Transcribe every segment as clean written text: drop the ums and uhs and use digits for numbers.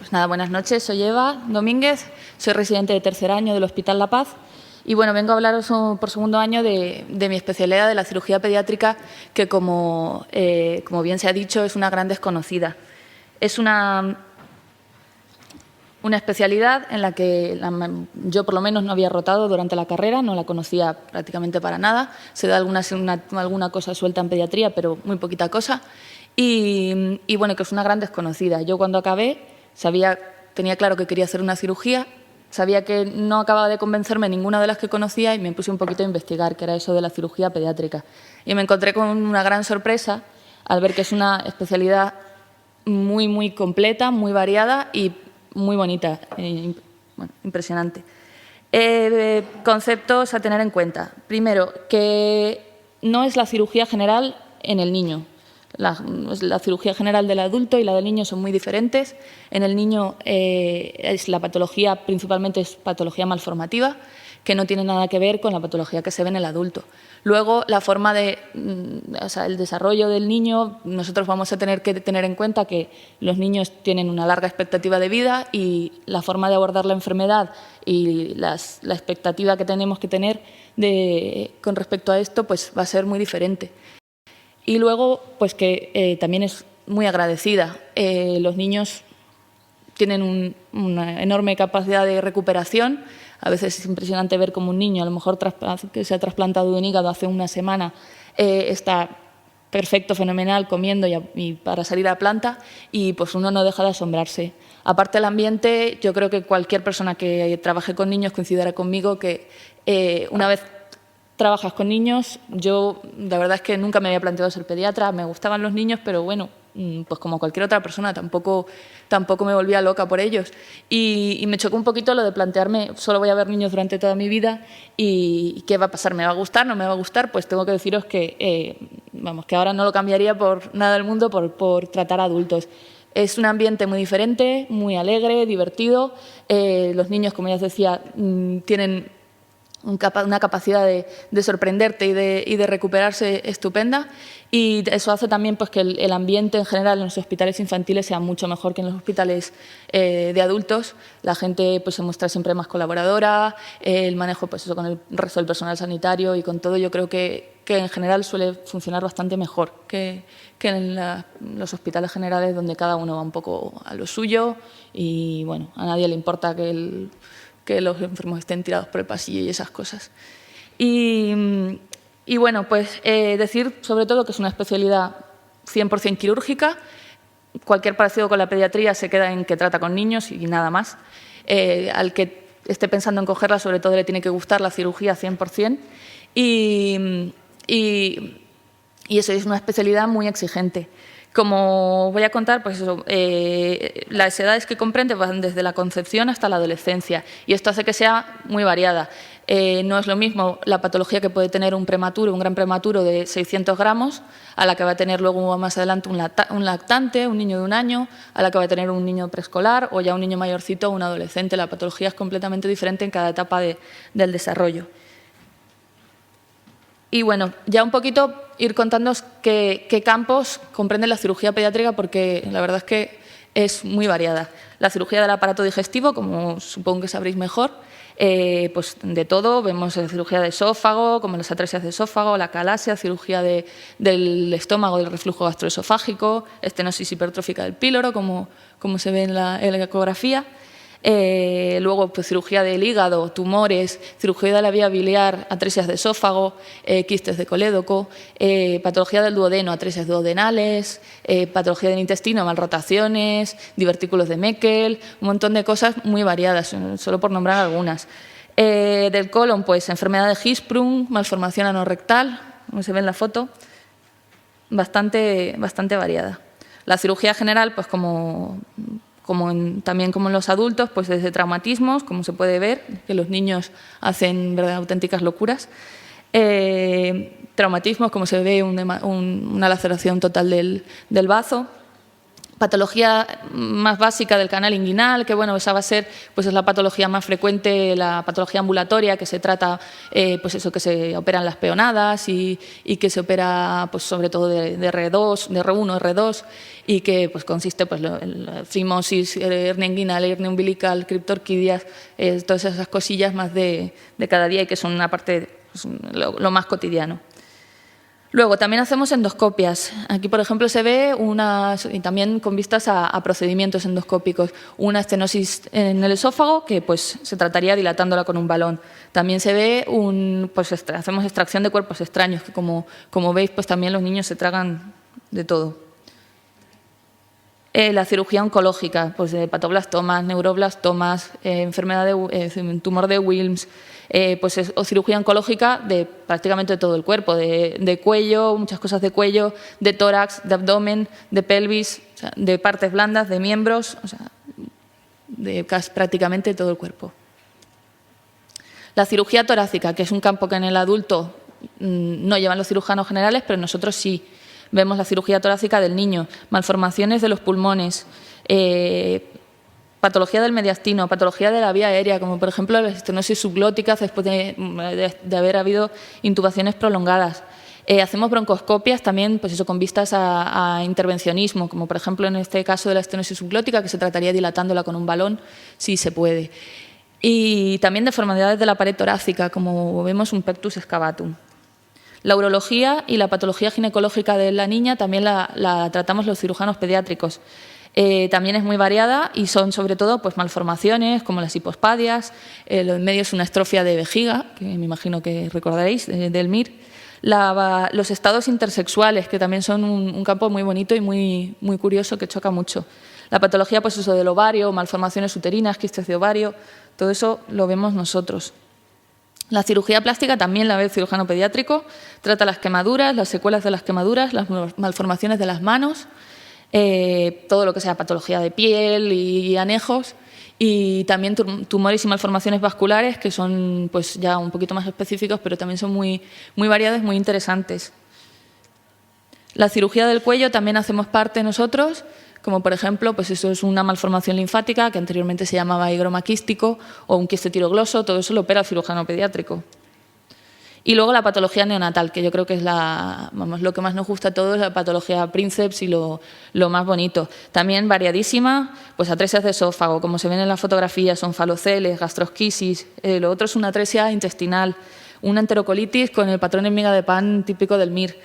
Pues nada, buenas noches. Soy Eva Domínguez, soy residente de tercer año del Hospital La Paz y bueno, vengo a hablaros por segundo año de mi especialidad de la cirugía pediátrica, que como bien se ha dicho, es una gran desconocida. Es una especialidad en la que yo por lo menos no había rotado durante la carrera, no la conocía prácticamente para nada. Se da alguna cosa suelta en pediatría, pero muy poquita cosa. Y bueno, que es una gran desconocida. Yo cuando acabé tenía claro que quería hacer una cirugía, sabía que no acababa de convencerme ninguna de las que conocía y me puse un poquito a investigar qué era eso de la cirugía pediátrica. Y me encontré con una gran sorpresa al ver que es una especialidad muy, muy completa, muy variada y muy bonita, bueno, impresionante. Conceptos a tener en cuenta. Primero, que no es la cirugía general en el niño. La cirugía general del adulto y la del niño son muy diferentes. En el niño la patología principalmente es patología malformativa, que no tiene nada que ver con la patología que se ve en el adulto. Luego, la forma el desarrollo del niño, nosotros vamos a tener que tener en cuenta que los niños tienen una larga expectativa de vida y la forma de abordar la enfermedad y la expectativa que tenemos que tener con respecto a esto pues va a ser muy diferente. Y luego, pues que también es muy agradecida. Los niños tienen una enorme capacidad de recuperación. A veces es impresionante ver cómo un niño, a lo mejor que se ha trasplantado de un hígado hace una semana, está perfecto, fenomenal, comiendo y para salir a planta, y pues uno no deja de asombrarse. Aparte del ambiente, yo creo que cualquier persona que trabaje con niños coincidirá conmigo que una vez trabajas con niños, yo la verdad es que nunca me había planteado ser pediatra, me gustaban los niños, pero bueno, pues como cualquier otra persona, tampoco me volvía loca por ellos. Y me chocó un poquito lo de plantearme, solo voy a ver niños durante toda mi vida y ¿qué va a pasar? ¿Me va a gustar? ¿No me va a gustar? Pues tengo que deciros que, que ahora no lo cambiaría por nada del mundo por tratar a adultos. Es un ambiente muy diferente, muy alegre, divertido. Los niños, como ya os decía, tienen una capacidad de sorprenderte y de recuperarse estupenda, y eso hace también pues, que el ambiente en general en los hospitales infantiles sea mucho mejor que en los hospitales de adultos. La gente pues, se muestra siempre más colaboradora, el manejo pues, eso, con el resto del personal sanitario y con todo, yo creo que en general suele funcionar bastante mejor que en los hospitales generales, donde cada uno va un poco a lo suyo y bueno, a nadie le importa que los enfermos estén tirados por el pasillo y esas cosas. Y bueno, pues decir sobre todo que es una especialidad 100% quirúrgica. Cualquier parecido con la pediatría se queda en que trata con niños y nada más. Al que esté pensando en cogerla, sobre todo le tiene que gustar la cirugía 100%. Y eso es una especialidad muy exigente. Como voy a contar, pues eso, las edades que comprende van desde la concepción hasta la adolescencia y esto hace que sea muy variada. No es lo mismo la patología que puede tener un gran prematuro de 600 gramos, a la que va a tener luego más adelante un lactante, un niño de 1 año, a la que va a tener un niño preescolar o ya un niño mayorcito o un adolescente. La patología es completamente diferente en cada etapa del desarrollo. Y bueno, ya un poquito ir contándoos qué campos comprende la cirugía pediátrica, porque la verdad es que es muy variada. La cirugía del aparato digestivo, como supongo que sabréis mejor, pues de todo. Vemos cirugía de esófago, como las atresias de esófago, la calasia, cirugía del estómago, del reflujo gastroesofágico, estenosis hipertrófica del píloro, como se ve en la ecografía. Luego pues, cirugía del hígado, tumores, cirugía de la vía biliar, atresias de esófago, quistes de colédoco, patología del duodeno, atresias duodenales, patología del intestino, malrotaciones, divertículos de Meckel, un montón de cosas muy variadas, solo por nombrar algunas. Del colon, pues enfermedad de Hirschsprung, malformación anorrectal, como se ve en la foto, bastante variada. La cirugía general, pues también como en los adultos, pues desde traumatismos, como se puede ver, que los niños hacen auténticas locuras. Traumatismos, como se ve, una laceración total del bazo. Patología más básica del canal inguinal, que bueno, esa va a ser, pues es la patología más frecuente, la patología ambulatoria, que se trata, pues eso, que se operan las peonadas y que se opera, pues sobre todo de R2, de R1, R2, y que pues consiste pues en la fimosis, hernia inguinal, hernia umbilical, criptorquidias, todas esas cosillas más de cada día y que son una parte, pues, lo más cotidiano. Luego, también hacemos endoscopias. Aquí, por ejemplo, se ve y también con vistas a procedimientos endoscópicos, una estenosis en el esófago que pues, se trataría dilatándola con un balón. También se ve, pues, hacemos extracción de cuerpos extraños, que como veis, pues también los niños se tragan de todo. La cirugía oncológica, pues de hepatoblastomas, neuroblastomas, enfermedad tumor de Wilms, pues o cirugía oncológica de prácticamente todo el cuerpo, de cuello, muchas cosas de cuello, de tórax, de abdomen, de pelvis, o sea, de partes blandas, de miembros, o sea, de prácticamente todo el cuerpo. La cirugía torácica, que es un campo que en el adulto no llevan los cirujanos generales, pero nosotros sí. Vemos la cirugía torácica del niño, malformaciones de los pulmones, patología del mediastino, patología de la vía aérea, como por ejemplo la estenosis subglótica después de haber habido intubaciones prolongadas. Hacemos broncoscopias también, pues eso, con vistas a intervencionismo, como por ejemplo en este caso de la estenosis subglótica, que se trataría dilatándola con un balón, si se puede. Y también deformidades de la pared torácica, como vemos un pectus excavatum. La urología y la patología ginecológica de la niña también la tratamos los cirujanos pediátricos. También es muy variada y son sobre todo pues, malformaciones como las hipospadias, lo en medio es una estrofia de vejiga, que me imagino que recordaréis, del MIR. Los estados intersexuales, que también son un campo muy bonito y muy curioso que choca mucho. La patología pues eso del ovario, malformaciones uterinas, quistes de ovario, todo eso lo vemos nosotros. La cirugía plástica también la ve el cirujano pediátrico, trata las quemaduras, las secuelas de las quemaduras, las malformaciones de las manos, todo lo que sea patología de piel y anejos, y también tumores y malformaciones vasculares, que son pues, ya un poquito más específicos, pero también son muy variadas, muy interesantes. La cirugía del cuello también hacemos parte nosotros, como por ejemplo, pues eso es una malformación linfática que anteriormente se llamaba higroma quístico o un quiste tirogloso, todo eso lo opera el cirujano pediátrico. Y luego la patología neonatal, que yo creo que es lo que más nos gusta a todos, la patología princeps y lo más bonito. También variadísima, pues atresias de esófago, como se ven en la fotografía, son faloceles, gastrosquisis, lo otro es una atresia intestinal, una enterocolitis con el patrón en miga de pan típico del MIR,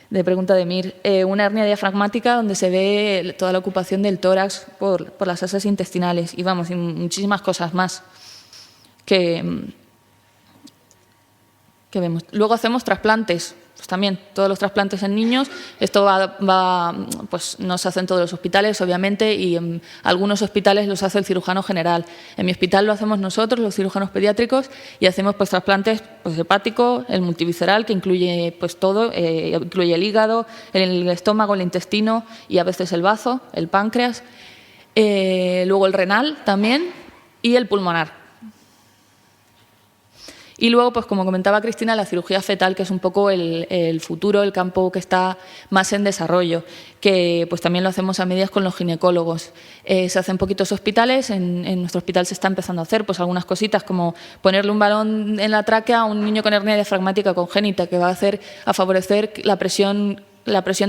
de pregunta de MIR, una hernia diafragmática donde se ve toda la ocupación del tórax por las asas intestinales y vamos, y muchísimas cosas más que vemos. Luego hacemos trasplantes, pues también todos los trasplantes en niños, esto pues no se hace en todos los hospitales obviamente y en algunos hospitales los hace el cirujano general. En mi hospital lo hacemos nosotros, los cirujanos pediátricos, y hacemos pues trasplantes pues, hepático, el multivisceral, que incluye pues todo, incluye el hígado, el estómago, el intestino y a veces el bazo, el páncreas, luego el renal también y el pulmonar. Y luego, pues como comentaba Cristina, la cirugía fetal, que es un poco el futuro, el campo que está más en desarrollo, que pues también lo hacemos a medias con los ginecólogos. Se hacen poquitos hospitales, en nuestro hospital se está empezando a hacer pues algunas cositas como ponerle un balón en la tráquea a un niño con hernia diafragmática congénita, que va a favorecer la presión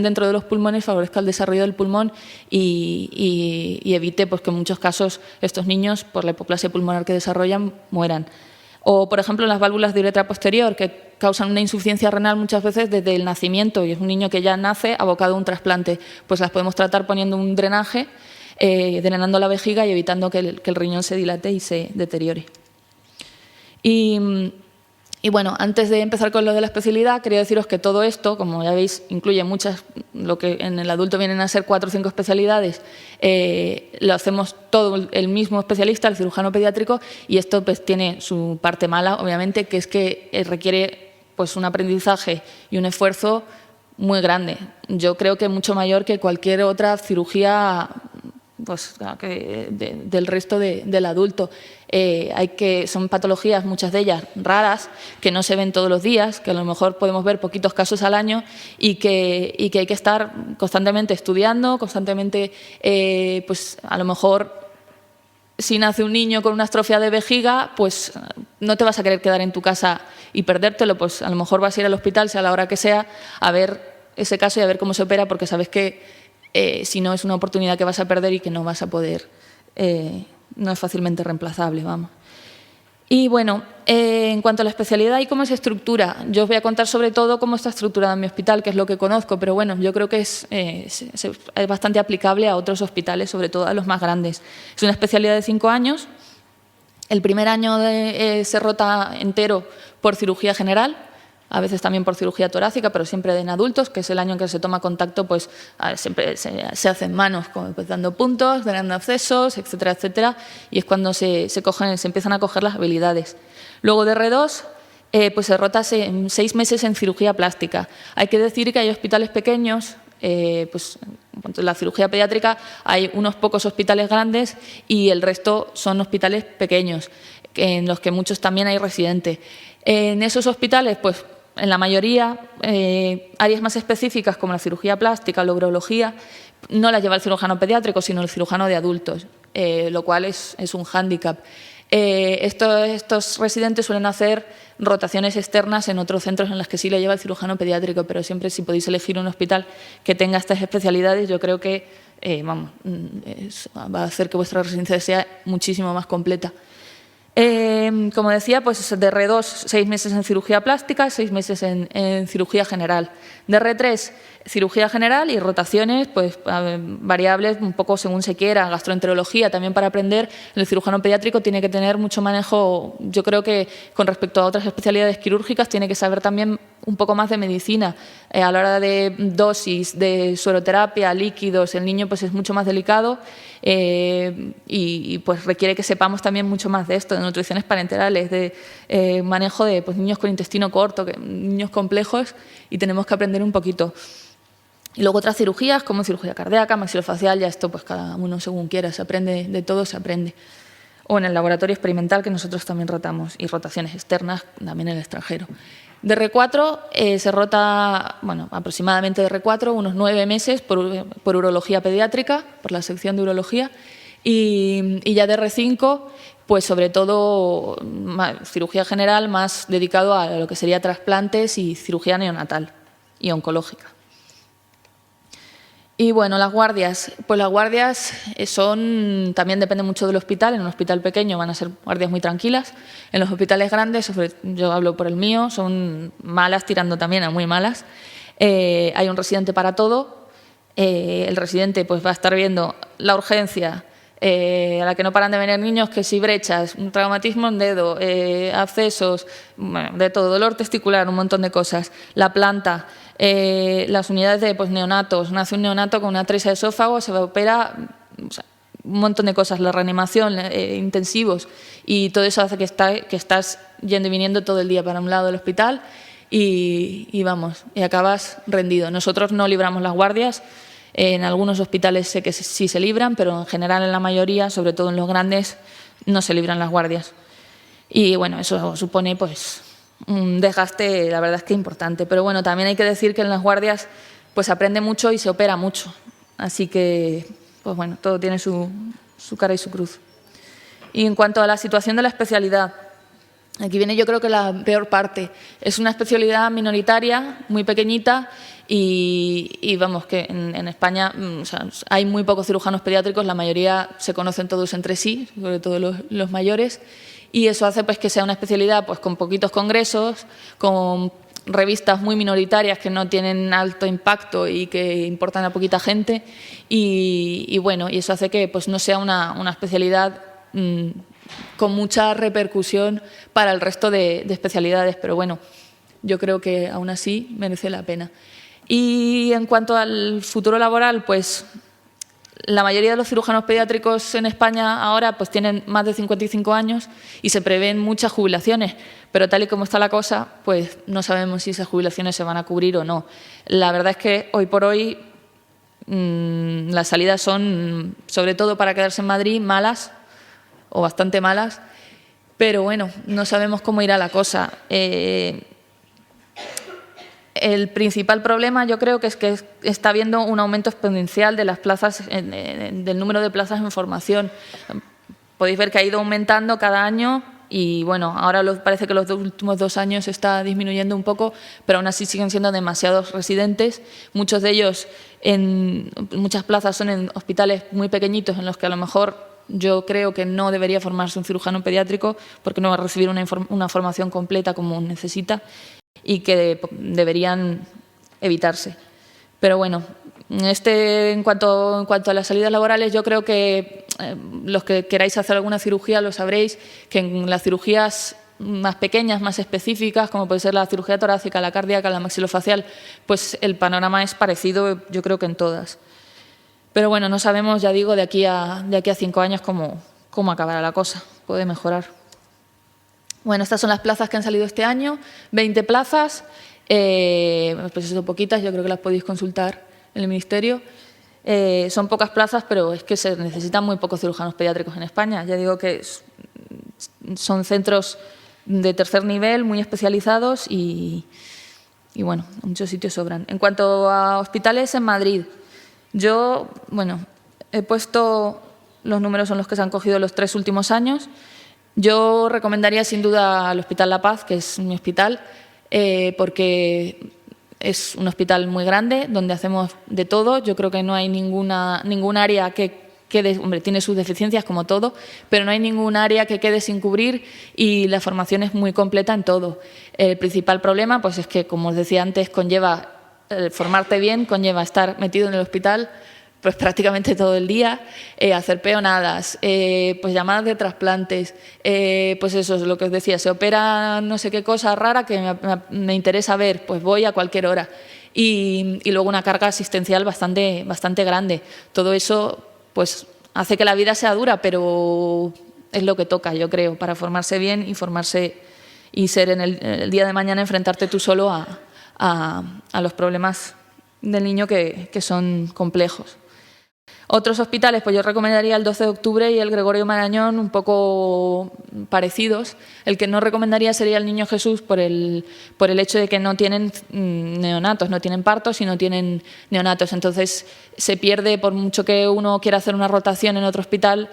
dentro de los pulmones, favorezca el desarrollo del pulmón y evite pues, que en muchos casos estos niños, por la hipoplasia pulmonar que desarrollan, mueran. O, por ejemplo, las válvulas de uretra posterior, que causan una insuficiencia renal muchas veces desde el nacimiento, y es un niño que ya nace abocado a un trasplante. Pues las podemos tratar poniendo un drenaje, drenando la vejiga y evitando que el riñón se dilate y se deteriore. Y bueno, antes de empezar con lo de la especialidad, quería deciros que todo esto, como ya veis, incluye muchas, lo que en el adulto vienen a ser 4 o 5 especialidades, lo hacemos todo el mismo especialista, el cirujano pediátrico, y esto pues tiene su parte mala, obviamente, que es que requiere pues un aprendizaje y un esfuerzo muy grande. Yo creo que mucho mayor que cualquier otra cirugía pues, del resto del adulto. Son patologías, muchas de ellas raras, que no se ven todos los días, que a lo mejor podemos ver poquitos casos al año y que hay que estar constantemente estudiando, constantemente, pues a lo mejor si nace un niño con una atrofia de vejiga, pues no te vas a querer quedar en tu casa y perdértelo, pues a lo mejor vas a ir al hospital, sea la hora que sea, a ver ese caso y a ver cómo se opera, porque sabes que si no es una oportunidad que vas a perder y que no vas a poder, no es fácilmente reemplazable, vamos. Y bueno, en cuanto a la especialidad y cómo se estructura, yo os voy a contar sobre todo cómo está estructurada en mi hospital, que es lo que conozco, pero bueno, yo creo que es bastante aplicable a otros hospitales, sobre todo a los más grandes. Es una especialidad de 5 años. El primer año se rota entero por cirugía general, a veces también por cirugía torácica, pero siempre en adultos, que es el año en que se toma contacto, pues siempre se hacen manos, pues, dando puntos, dando accesos, etcétera, etcétera, y es cuando se empiezan a coger las habilidades. Luego de R2, pues se rota 6 meses en cirugía plástica. Hay que decir que hay hospitales pequeños, pues en cuanto a la cirugía pediátrica hay unos pocos hospitales grandes y el resto son hospitales pequeños, en los que muchos también hay residentes. En esos hospitales, pues en la mayoría, áreas más específicas como la cirugía plástica o la urología, no las lleva el cirujano pediátrico, sino el cirujano de adultos, lo cual es un hándicap. Estos residentes suelen hacer rotaciones externas en otros centros en los que sí le lleva el cirujano pediátrico, pero siempre si podéis elegir un hospital que tenga estas especialidades, yo creo que va a hacer que vuestra residencia sea muchísimo más completa. Como decía, pues de R2, 6 meses en cirugía plástica, 6 meses en cirugía general. De R3, cirugía general y rotaciones pues variables un poco según se quiera. Gastroenterología también para aprender. El cirujano pediátrico tiene que tener mucho manejo, yo creo que con respecto a otras especialidades quirúrgicas tiene que saber también un poco más de medicina. A la hora de dosis, de sueroterapia, líquidos, el niño pues es mucho más delicado y pues requiere que sepamos también mucho más de esto, de nutriciones parenterales, de manejo de pues, niños con intestino corto, niños complejos, y tenemos que aprender un poquito. Y luego otras cirugías como cirugía cardíaca, maxilofacial, ya esto pues cada uno según quiera, se aprende de todo, se aprende. O en el laboratorio experimental que nosotros también rotamos, y rotaciones externas también en el extranjero. De R4 se rota, bueno, aproximadamente de R4 unos 9 meses por urología pediátrica, por la sección de urología, y ya de R5, pues sobre todo cirugía general más dedicado a lo que sería trasplantes y cirugía neonatal y oncológica. Y bueno, las guardias, pues las guardias también depende mucho del hospital. En un hospital pequeño van a ser guardias muy tranquilas. En los hospitales grandes, yo hablo por el mío, son malas tirando también a muy malas. Hay un residente para todo. El residente pues va a estar viendo la urgencia, a la que no paran de venir niños, que si brechas, un traumatismo en dedo, abscesos, bueno, de todo, dolor testicular, un montón de cosas. La planta, las unidades de pues, neonatos, nace un neonato con una atresia de esófago, se opera, o sea, un montón de cosas, la reanimación, intensivos, y todo eso hace que estás yendo y viniendo todo el día para un lado del hospital y vamos, y acabas rendido. Nosotros no libramos las guardias. En algunos hospitales sé que sí se libran, pero en general en la mayoría, sobre todo en los grandes, no se libran las guardias. Y bueno, eso supone pues un desgaste, la verdad es que importante. Pero bueno, también hay que decir que en las guardias pues se aprende mucho y se opera mucho. Así que, pues bueno, todo tiene su cara y su cruz. Y en cuanto a la situación de la especialidad, aquí viene yo creo que la peor parte. Es una especialidad minoritaria, muy pequeñita, y vamos, que en España o sea, hay muy pocos cirujanos pediátricos, la mayoría se conocen todos entre sí, sobre todo los mayores, y eso hace pues, que sea una especialidad pues, con poquitos congresos, con revistas muy minoritarias que no tienen alto impacto y que importan a poquita gente, y bueno, y eso hace que pues, no sea una especialidad con mucha repercusión para el resto de especialidades, pero bueno, yo creo que aún así merece la pena. Y en cuanto al futuro laboral, pues la mayoría de los cirujanos pediátricos en España ahora pues tienen más de 55 años y se prevén muchas jubilaciones, pero tal y como está la cosa, pues no sabemos si esas jubilaciones se van a cubrir o no. La verdad es que hoy por hoy Las salidas son, sobre todo para quedarse en Madrid, malas o bastante malas, pero bueno, no sabemos cómo irá la cosa. El principal problema yo creo que es que está habiendo un aumento exponencial de las plazas, del número de plazas en formación. Podéis ver que ha ido aumentando cada año y bueno, ahora parece que los últimos 2 años está disminuyendo un poco, pero aún así siguen siendo demasiados residentes. Muchos de ellos, muchas plazas son en hospitales muy pequeñitos en los que a lo mejor yo creo que no debería formarse un cirujano pediátrico porque no va a recibir una formación completa como necesita y que deberían evitarse. Pero bueno, en cuanto a las salidas laborales, yo creo que los que queráis hacer alguna cirugía lo sabréis, que en las cirugías más pequeñas, más específicas, como puede ser la cirugía torácica, la cardíaca, la maxilofacial, pues el panorama es parecido, yo creo que en todas. Pero bueno, no sabemos, ya digo, de aquí a 5 años cómo acabará la cosa, puede mejorar. Bueno, estas son las plazas que han salido este año, 20 plazas, pues son poquitas, yo creo que las podéis consultar en el Ministerio. Son pocas plazas, pero es que se necesitan muy pocos cirujanos pediátricos en España. Ya digo que son centros de tercer nivel, muy especializados y bueno, muchos sitios sobran. En cuanto a hospitales en Madrid, yo, bueno, he puesto, los números son los que se han cogido los 3 últimos años. Yo recomendaría sin duda al Hospital La Paz, que es mi hospital, porque es un hospital muy grande, donde hacemos de todo. Yo creo que no hay ningún área que quede, hombre, tiene sus deficiencias como todo, pero no hay ningún área que quede sin cubrir y la formación es muy completa en todo. El principal problema pues es que, como os decía antes, conlleva formarte bien, conlleva estar metido en el hospital pues prácticamente todo el día, hacer peonadas, pues llamadas de trasplantes, pues eso es lo que os decía, se opera no sé qué cosa rara que me interesa ver, pues voy a cualquier hora. Y luego una carga asistencial bastante grande. Todo eso pues hace que la vida sea dura, pero es lo que toca, yo creo, para formarse bien y formarse y ser en el día de mañana enfrentarte tú solo a los problemas del niño que son complejos. Otros hospitales, pues yo recomendaría el 12 de octubre y el Gregorio Marañón, un poco parecidos. El que no recomendaría sería el Niño Jesús por el hecho de que no tienen neonatos, no tienen partos y no tienen neonatos. Entonces se pierde, por mucho que uno quiera hacer una rotación en otro hospital,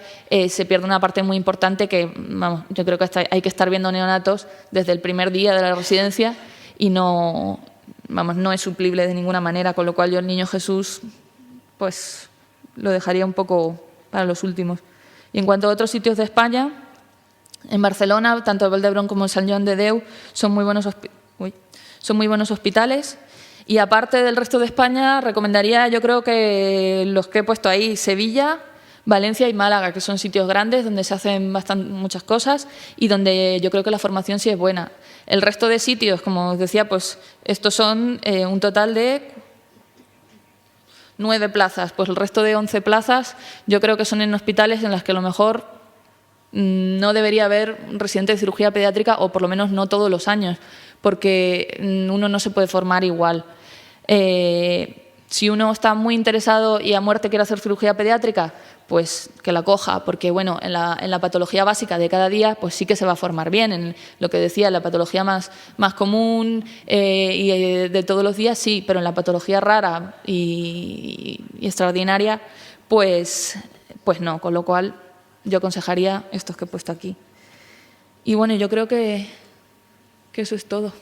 se pierde una parte muy importante que, vamos, yo creo que hay que estar viendo neonatos desde el primer día de la residencia y no es suplible de ninguna manera, con lo cual yo el Niño Jesús, pues lo dejaría un poco para los últimos. Y en cuanto a otros sitios de España, en Barcelona, tanto el Vall-d'Hebron como el Sant Joan de Déu son muy buenos hospitales. Y aparte del resto de España, recomendaría, yo creo que los que he puesto ahí, Sevilla, Valencia y Málaga, que son sitios grandes donde se hacen muchas cosas y donde yo creo que la formación sí es buena. El resto de sitios, como os decía, pues estos son un total de 9 plazas, pues el resto de 11 plazas yo creo que son en hospitales en las que a lo mejor no debería haber residente de cirugía pediátrica o por lo menos no todos los años, porque uno no se puede formar igual. Si uno está muy interesado y a muerte quiere hacer cirugía pediátrica, pues que la coja, porque bueno, en la patología básica de cada día pues sí que se va a formar bien, en lo que decía, la patología más común y de todos los días sí, pero en la patología rara y extraordinaria pues no, con lo cual yo aconsejaría estos que he puesto aquí. Y bueno, yo creo que eso es todo.